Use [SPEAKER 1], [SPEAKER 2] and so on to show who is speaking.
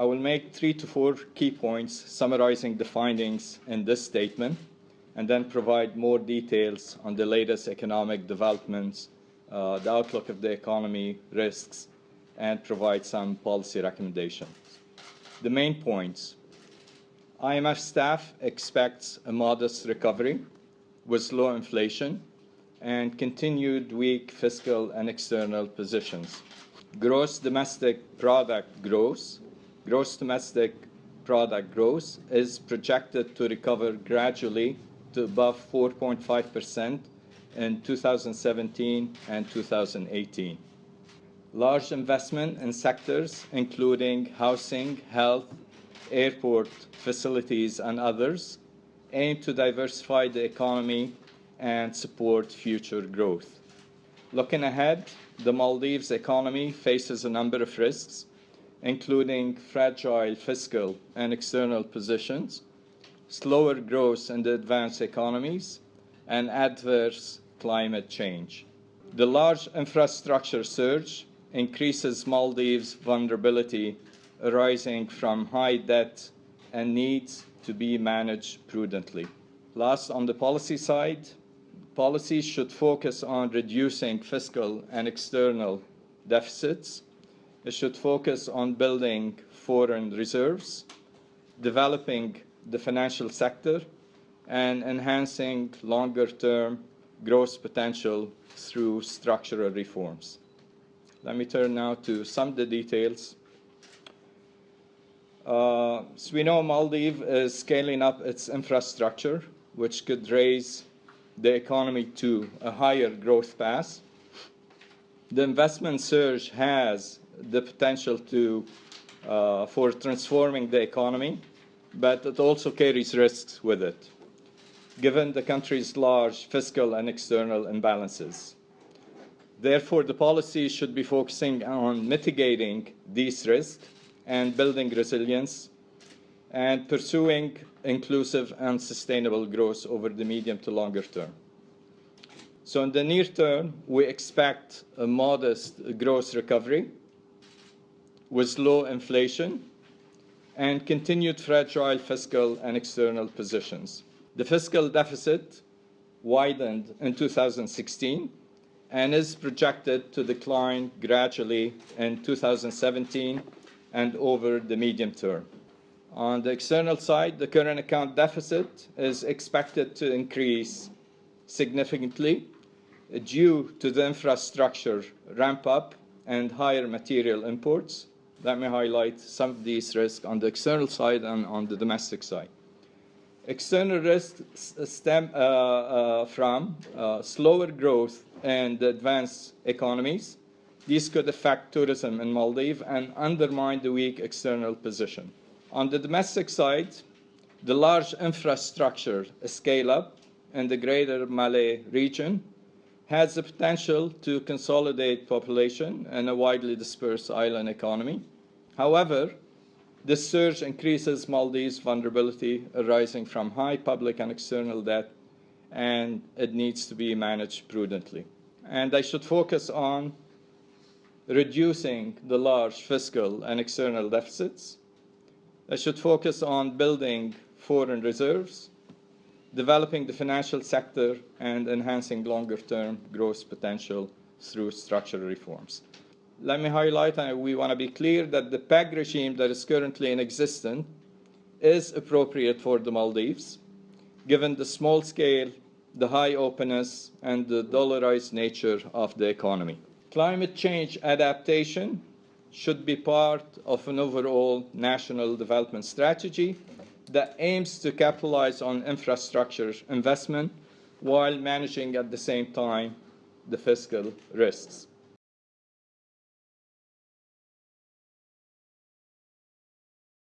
[SPEAKER 1] I will make 3 to 4 key points summarizing the findings in this statement, and then provide more details on the latest economic developments, the outlook of the economy, risks, and provide some policy recommendations. The main points. IMF staff expects a modest recovery with low inflation and continued weak fiscal and external positions. Gross domestic product growth is projected to recover gradually to above 4.5% in 2017 and 2018. Large investment in sectors including housing, health, airport facilities, and others aim to diversify the economy and support future growth. Looking ahead, the Maldives economy faces a number of risks, including fragile fiscal and external positions, slower growth in the advanced economies, and adverse climate change. The large infrastructure surge increases Maldives' vulnerability arising from high debt and needs to be managed prudently. Last, on the policy side, policies should focus on reducing fiscal and external deficits. It should focus on building foreign reserves, developing the financial sector, and enhancing longer-term growth potential through structural reforms. Let me turn now to some of the details. So we know Maldives is scaling up its infrastructure, which could raise the economy to a higher growth path. The investment surge has the potential for transforming the economy, but it also carries risks with it, given the country's large fiscal and external imbalances. Therefore, the policy should be focusing on mitigating these risks and building resilience and pursuing inclusive and sustainable growth over the medium to longer term. So in the near term, we expect a modest growth recovery with low inflation and continued fragile fiscal and external positions. The fiscal deficit widened in 2016 and is projected to decline gradually in 2017 and over the medium term. On the external side, the current account deficit is expected to increase significantly due to the infrastructure ramp-up and higher material imports. Let me highlight some of these risks on the external side and on the domestic side. External risks stem from slower growth in the advanced economies. These could affect tourism in Maldives and undermine the weak external position. On the domestic side, the large infrastructure scale-up in the greater Malay region has the potential to consolidate population in a widely dispersed island economy. However, this surge increases Maldives' vulnerability arising from high public and external debt, and it needs to be managed prudently. And I should focus on reducing the large fiscal and external deficits. I should focus on building foreign reserves, developing the financial sector, and enhancing longer-term growth potential through structural reforms. Let me highlight, and we want to be clear, that the PEG regime that is currently in existence is appropriate for the Maldives, given the small scale, the high openness, and the dollarized nature of the economy. Climate change adaptation should be part of an overall national development strategy that aims to capitalize on infrastructure investment while managing at the same time the fiscal risks.